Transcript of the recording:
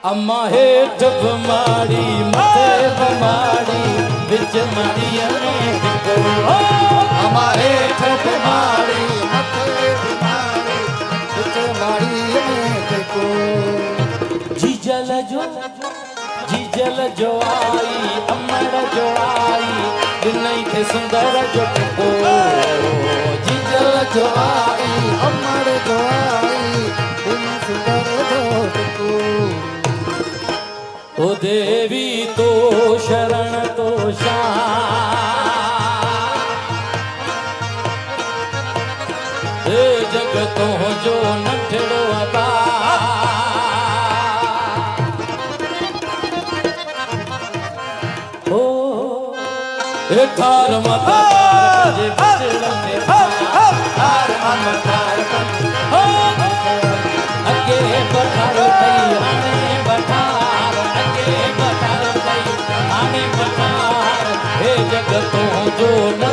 अम्मा हेठ बमाड़ी मथे बमाड़ी बिच माड़िया में टिको अम्मा हेठ बमाड़ी मथे बमाड़ी बिच माड़िया में टिको जीजल जो आई अमर जो आई दिनई थे सुंदर जो टिको जीजल जो आई अमर जो आई दिन सुंदर जो टिको ओ देवी तो शरण तो हे जगतो जो नठड़ो अबा ओ ए थार माता जे बचड़न ने थार मतार हो अगे बठारो थई आने बठार अगे बठारो थई आने बठार हे जगतो जो न